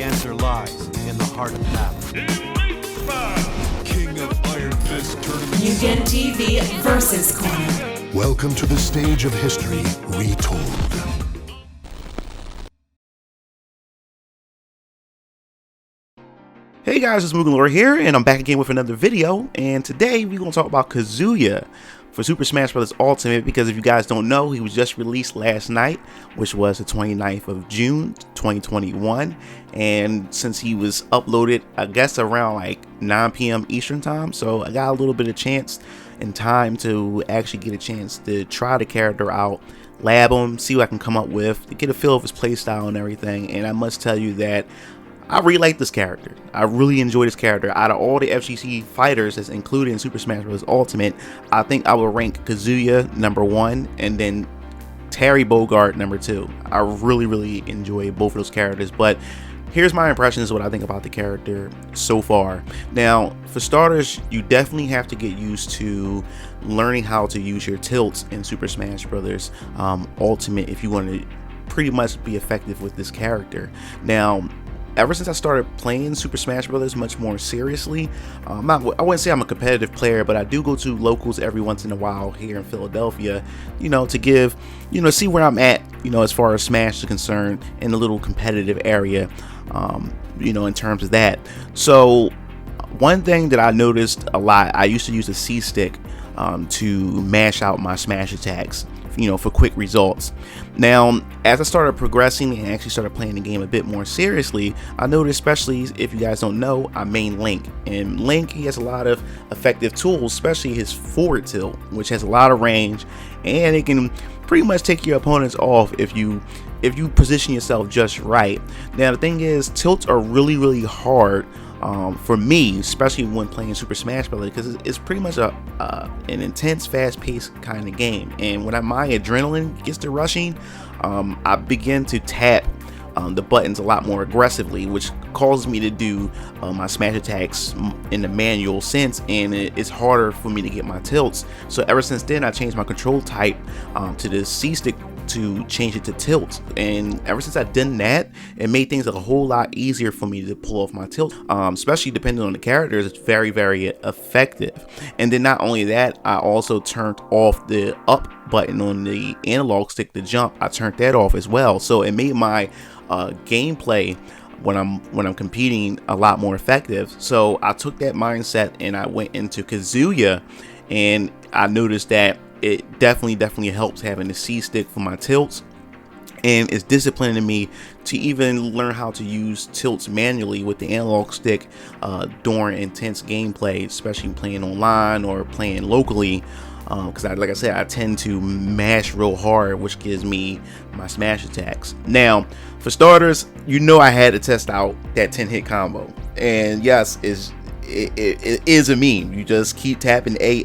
answer lies in the heart of battle. King of Iron Fist Tournament. Mugen TV versus Corner. Welcome to the stage of history retold. Hey guys, it's Mugen Lord here, and I'm back again with another video. And today we're going to talk about Kazuya for Super Smash Bros. Ultimate, because if you guys don't know, he was just released last night, which was the 29th of June 2021. And since he was uploaded, I guess around like 9 p.m. Eastern time, so I got a little bit of chance and time to actually get a chance to try the character out, lab him, see what I can come up with, to get a feel of his playstyle and everything. And I must tell you that I really like this character. I really enjoy this character. Out of all the FGC fighters that's included in Super Smash Bros. Ultimate, I think I would rank Kazuya #1 and then Terry Bogard #2. I really enjoy both of those characters, but here's my impressions of what I think about the character so far. Now, for starters, you definitely have to get used to learning how to use your tilts in Super Smash Bros. Ultimate if you want to pretty much be effective with this character. Now, ever since I started playing Super Smash Bros. Much more seriously, I wouldn't say I'm a competitive player, but I do go to locals every once in a while here in Philadelphia, to give, see where I'm at, as far as Smash is concerned in a little competitive area, in terms of that. So one thing that I noticed a lot, I used to use the C stick to mash out my Smash attacks, for quick results. Now, as I started progressing and actually started playing the game a bit more seriously, I noticed, especially if you guys don't know, I main Link. And Link, he has a lot of effective tools, especially his forward tilt, which has a lot of range, and it can pretty much take your opponents off if you position yourself just right. Now, the thing is, tilts are really hard for me, especially when playing Super Smash Bros. Because it's pretty much an intense, fast-paced kind of game. And when my adrenaline gets to rushing, I begin to tap the buttons a lot more aggressively, which causes me to do my smash attacks in the manual sense, and it's harder for me to get my tilts. So ever since then, I changed my control type to the C stick to change it to tilt, and ever since I've done that, it made things a whole lot easier for me to pull off my tilt, especially depending on the characters. It's very effective. And then not only that, I also turned off the up button on the analog stick to jump. I turned that off as well, so it made my gameplay when I'm competing a lot more effective. So I took that mindset and I went into Kazuya, and I noticed that it definitely helps having the C stick for my tilts, and it's disciplining me to even learn how to use tilts manually with the analog stick during intense gameplay, especially playing online or playing locally, because like I said, I tend to mash real hard, which gives me my smash attacks. Now, for starters, I had to test out that 10-hit combo, and yes, it is a meme. You just keep tapping A,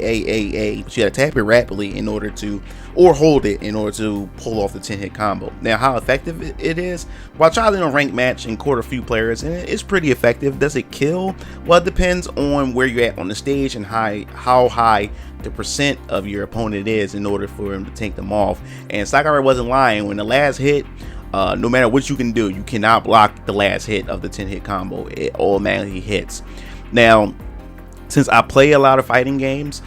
but you gotta tap it rapidly in order to, or hold it in order to pull off the 10-hit combo. Now, how effective it is? Well, I tried it in a ranked match and caught a few players, and it's pretty effective. Does it kill? Well, it depends on where you're at on the stage and how high the percent of your opponent is in order for him to take them off. And Sakurai wasn't lying. When the last hit, no matter what you can do, you cannot block the last hit of the 10-hit combo. It automatically hits. Now, since I play a lot of fighting games,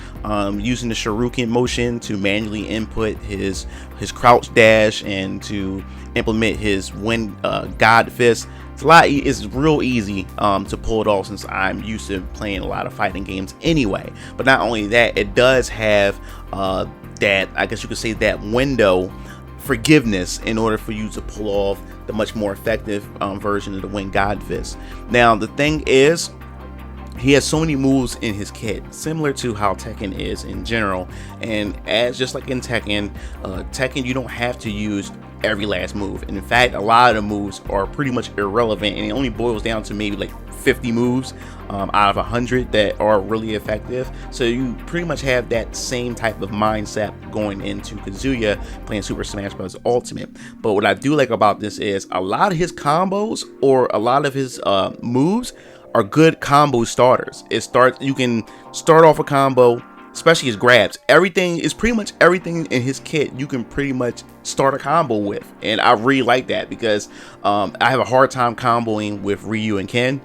using the shuriken motion to manually input his crouch dash and to implement his God Fist, it's real easy to pull it off, since I'm used to playing a lot of fighting games anyway. But not only that, it does have that, I guess you could say, that window forgiveness in order for you to pull off the much more effective version of the God Fist. Now, the thing is, he has so many moves in his kit, similar to how Tekken is in general. And just like in Tekken, you don't have to use every last move. And in fact, a lot of the moves are pretty much irrelevant, and it only boils down to maybe like 50 moves out of 100 that are really effective. So you pretty much have that same type of mindset going into Kazuya playing Super Smash Bros. Ultimate. But what I do like about this is a lot of his combos, or a lot of his moves, are good combo starters. You can start off a combo, especially his grabs. Everything is pretty much everything in his kit you can pretty much start a combo with, and I really like that because I have a hard time comboing with Ryu and Ken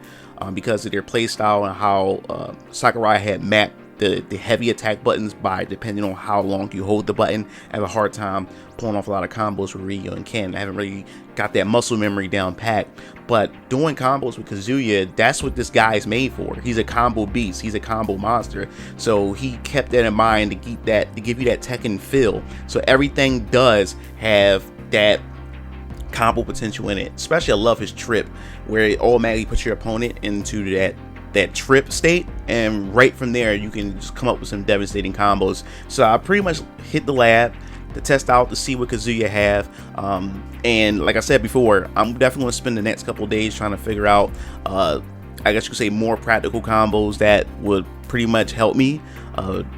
because of their playstyle and how Sakurai had mapped the heavy attack buttons by depending on how long you hold the button. I have a hard time pulling off a lot of combos with Ryu and Ken. I haven't really got that muscle memory down pat, but doing combos with Kazuya, that's what this guy is made for. He's a combo beast. He's a combo monster. So he kept that in mind to give you that Tekken feel. So everything does have that combo potential in it. Especially I love his trip, where it automatically puts your opponent into that trip state, and right from there you can just come up with some devastating combos. So I pretty much hit the lab to test out to see what Kazuya have, and like I said before, I'm definitely going to spend the next couple of days trying to figure out I guess you could say more practical combos that would pretty much help me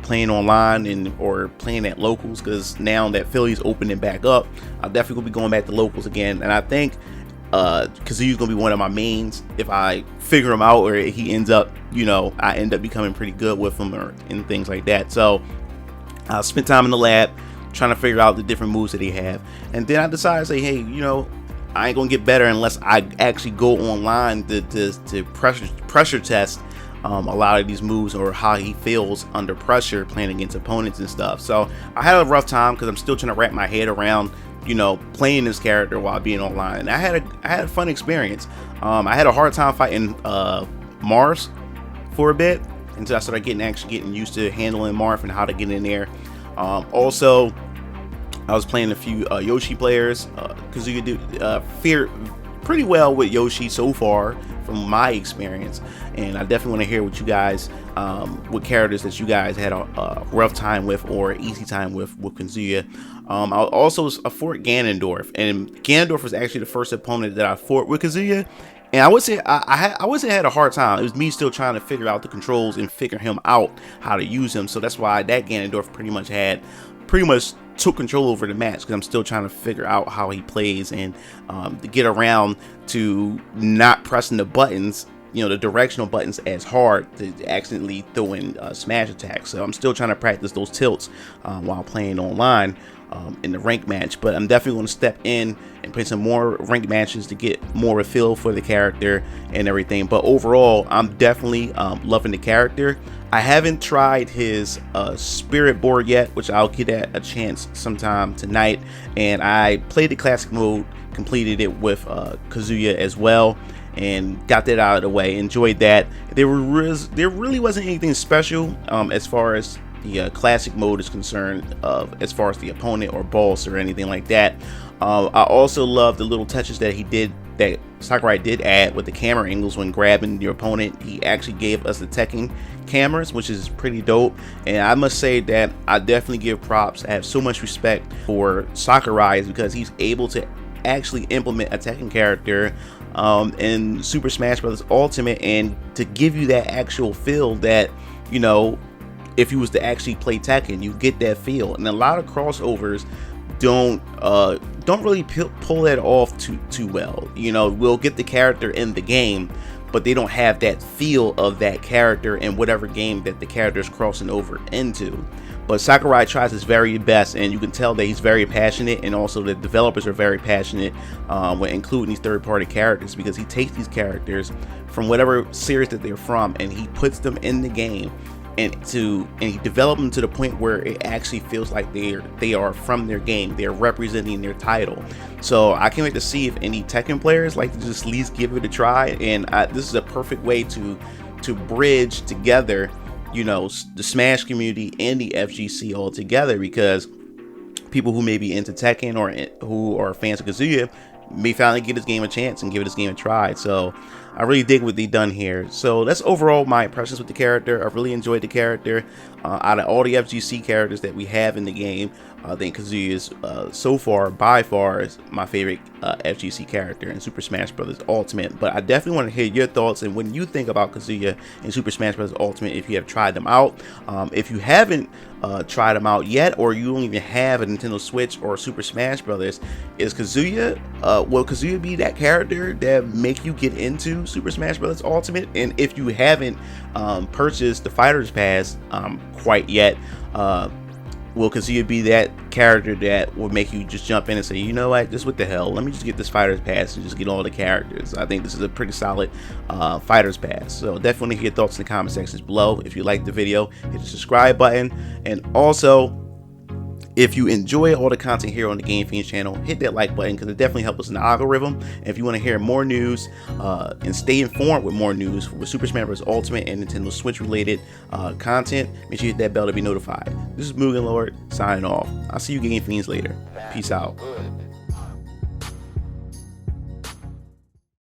playing online or playing at locals, because now that Philly's opening back up, I'll definitely gonna be going back to locals again. And I think Kazuya's gonna be one of my mains if I figure him out, or he ends up, I end up becoming pretty good with him and things like that. So I spent time in the lab trying to figure out the different moves that he have, and then I decided to say, hey, I ain't gonna get better unless I actually go online to pressure test a lot of these moves, or how he feels under pressure playing against opponents and stuff. So I had a rough time because I'm still trying to wrap my head around playing this character while being online. And I had a fun experience. I had a hard time fighting Mars for a bit until I started getting used to handling Marth and how to get in there. Also, I was playing a few Yoshi players. Kazuya fared pretty well with Yoshi so far from my experience, and I definitely want to hear what you guys, what characters that you guys had a rough time with or easy time with Kazuya. I also fought Ganondorf, and Ganondorf was actually the first opponent that I fought with Kazuya, and I would say I had a hard time. It was me still trying to figure out the controls and figure him out how to use him. So that's why that Ganondorf pretty much took control over the match, because I'm still trying to figure out how he plays and to get around to not pressing the buttons, the directional buttons as hard to accidentally throw in smash attacks. So I'm still trying to practice those tilts while playing online in the rank match. But I'm definitely going to step in and play some more ranked matches to get more of a feel for the character and everything. But overall, I'm definitely loving the character. I haven't tried his spirit board yet, which I'll get a chance sometime tonight. And I played the classic mode, completed it with Kazuya as well, and got that out of the way. Enjoyed that. There really wasn't anything special as far as the classic mode is concerned, as far as the opponent or boss or anything like that. I also love the little touches that Sakurai did add with the camera angles when grabbing your opponent. He actually gave us the Tekken cameras, which is pretty dope. And I must say that I definitely give props. I have so much respect for Sakurai, because he's able to actually implement a Tekken character in Super Smash Bros. Ultimate, and to give you that actual feel that, if you was to actually play Tekken, you get that feel. And a lot of crossovers don't really pull that off too well. We'll get the character in the game, but they don't have that feel of that character in whatever game that the character is crossing over into. But Sakurai tries his very best, and you can tell that he's very passionate, and also the developers are very passionate when including these third-party characters, because he takes these characters from whatever series that they're from and he puts them in the game, and he developed them to the point where it actually feels like they are from their game. They're representing their title. So I can't wait to see if any Tekken players like to just at least give it a try. And this is a perfect way to bridge together, the Smash community and the FGC all together, because people who may be into Tekken or who are fans of Kazuya may finally give this game a chance and give this game a try. So I really dig what they've done here. So that's overall my impressions with the character. I really enjoyed the character. Out of all the FGC characters that we have in the game, I think Kazuya is so far, by far, is my favorite FGC character in Super Smash Bros. Ultimate. But I definitely want to hear your thoughts and when you think about Kazuya in Super Smash Bros. Ultimate, if you have tried them out. If you haven't tried them out yet, or you don't even have a Nintendo Switch or Super Smash Bros., is Kazuya, will Kazuya be that character that make you get into Super Smash Bros. Ultimate? And if you haven't purchased the Fighters Pass quite yet, will Kazuya be that character that will make you just jump in and say, you know what, just what the hell, let me just get this Fighters Pass and just get all the characters? I think this is a pretty solid Fighters Pass. So definitely hear your thoughts in the comment sections below. If you like the video, hit the subscribe button, and also if you enjoy all the content here on the Game Fiends channel, hit that like button because it definitely helps us in the algorithm. And if you want to hear more news and stay informed with more news with Super Smash Bros. Ultimate and Nintendo Switch related content, make sure you hit that bell to be notified. This is Mugen Lord signing off. I'll see you Game Fiends later. Peace out.